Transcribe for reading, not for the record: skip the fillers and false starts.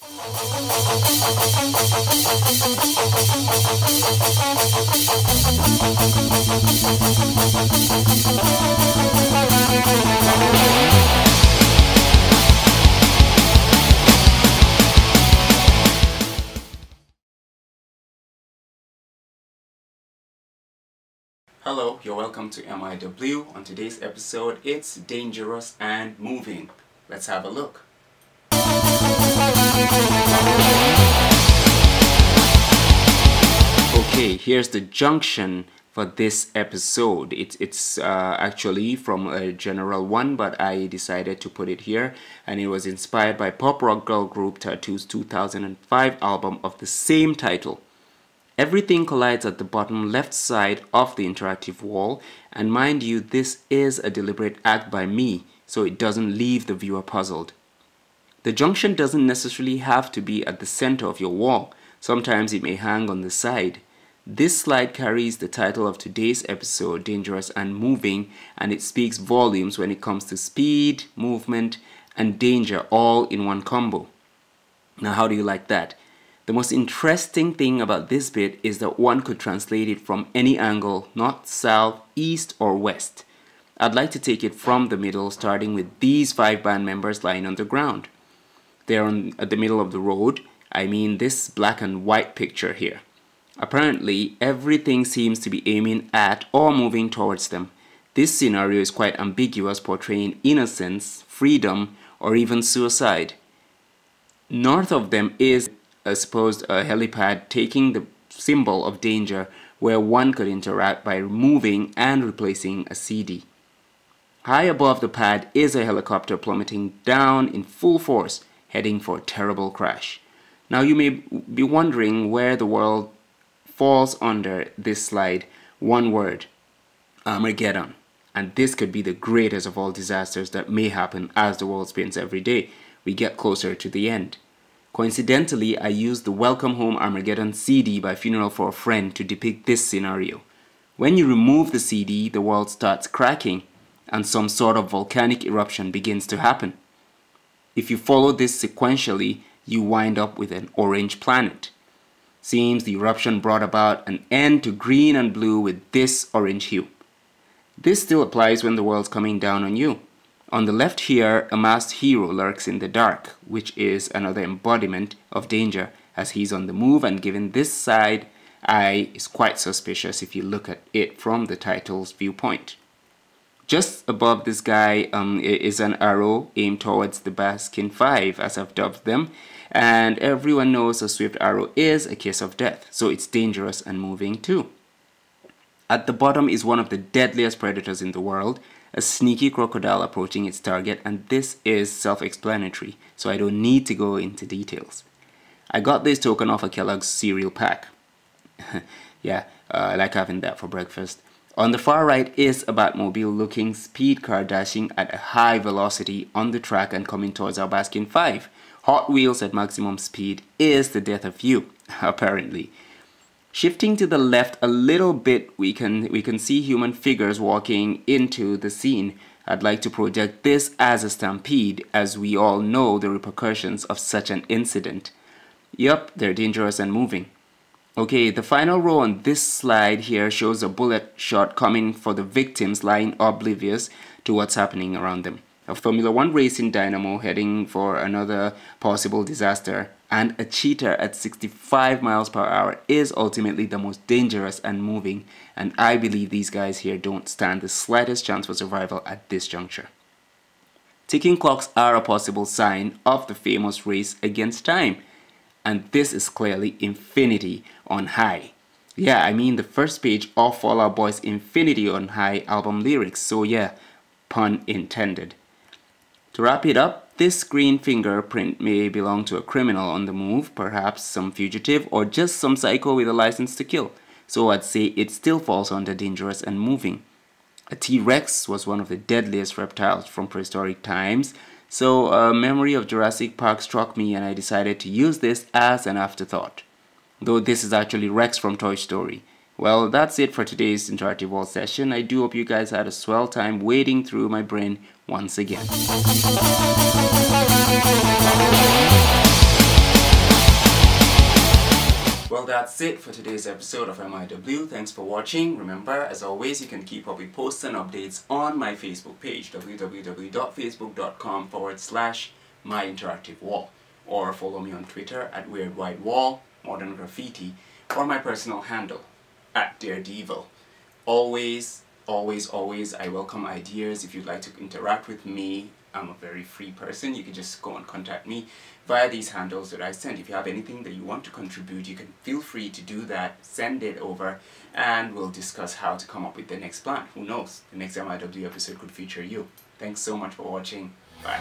Hello, you're welcome to MIW. On today's episode, it's dangerous and moving. Let's have a look. Okay, here's the junction for this episode. It's actually from a general one, but I decided to put it here, and it was inspired by pop rock girl group Tattoo's 2005 album of the same title. Everything collides at the bottom left side of the interactive wall, and mind you, this is a deliberate act by me, so it doesn't leave the viewer puzzled. The junction doesn't necessarily have to be at the center of your wall. Sometimes it may hang on the side. This slide carries the title of today's episode, Dangerous and Moving, and it speaks volumes when it comes to speed, movement, and danger all in one combo. Now, how do you like that? The most interesting thing about this bit is that one could translate it from any angle, north, south, east, or west. I'd like to take it from the middle, starting with these 5 band members lying on the ground. They're at the middle of the road. I mean this black and white picture here. Apparently, everything seems to be aiming at or moving towards them. This scenario is quite ambiguous, portraying innocence, freedom, or even suicide. North of them is supposed a helipad taking the symbol of danger, where one could interact by removing and replacing a CD. High above the pad is a helicopter plummeting down in full force, heading for a terrible crash. Now you may be wondering where the world falls under this slide. One word: Armageddon. And this could be the greatest of all disasters that may happen as the world spins every day we get closer to the end. Coincidentally, I used the Welcome Home Armageddon CD by Funeral for a Friend to depict this scenario. When you remove the CD, the world starts cracking and some sort of volcanic eruption begins to happen. If you follow this sequentially, you wind up with an orange planet. Seems the eruption brought about an end to green and blue with this orange hue. This still applies when the world's coming down on you. On the left here, a masked hero lurks in the dark, which is another embodiment of danger, as he's on the move, and given this side eye is quite suspicious if you look at it from the title's viewpoint. Just above this guy is an arrow aimed towards the Baskin 5, as I've dubbed them, and everyone knows a swift arrow is a kiss of death, so it's dangerous and moving too. At the bottom is one of the deadliest predators in the world, a sneaky crocodile approaching its target, and this is self-explanatory, so I don't need to go into details. I got this token off a Kellogg's cereal pack. Yeah, I like having that for breakfast. On the far right is a Batmobile-looking speed car dashing at a high velocity on the track and coming towards our Baskin 5. Hot Wheels at maximum speed is the death of you, apparently. Shifting to the left a little bit, we can see human figures walking into the scene. I'd like to project this as a stampede, as we all know the repercussions of such an incident. Yup, they're dangerous and moving. Okay, the final row on this slide here shows a bullet shot coming for the victims lying oblivious to what's happening around them. A Formula 1 racing dynamo heading for another possible disaster, and a cheetah at 65 miles per hour is ultimately the most dangerous and moving, and I believe these guys here don't stand the slightest chance for survival at this juncture. Ticking clocks are a possible sign of the famous race against time, and this is clearly Infinity on High. Yeah, I mean the first page of Fall Out Boy's Infinity on High album lyrics, so yeah, pun intended. To wrap it up, this green fingerprint may belong to a criminal on the move, perhaps some fugitive, or just some psycho with a license to kill. So I'd say it still falls under dangerous and moving. A T-Rex was one of the deadliest reptiles from prehistoric times, so a memory of Jurassic Park struck me and I decided to use this as an afterthought. Though this is actually Rex from Toy Story. Well, that's it for today's interactive wall session. I do hope you guys had a swell time wading through my brain once again. Well, that's it for today's episode of MIW. Thanks for watching. Remember, as always, you can keep up with posts and updates on my Facebook page, www.facebook.com/myinteractivewall, or follow me on Twitter at WeirdWhiteWall, Modern Graffiti, or my personal handle at Daredevil. Always, I welcome ideas. If you'd like to interact with me, I'm a very free person. You can just go and contact me via these handles that I send. If you have anything that you want to contribute, you can feel free to do that. Send it over and we'll discuss how to come up with the next plan. Who knows? The next MIW episode could feature you. Thanks so much for watching. Bye.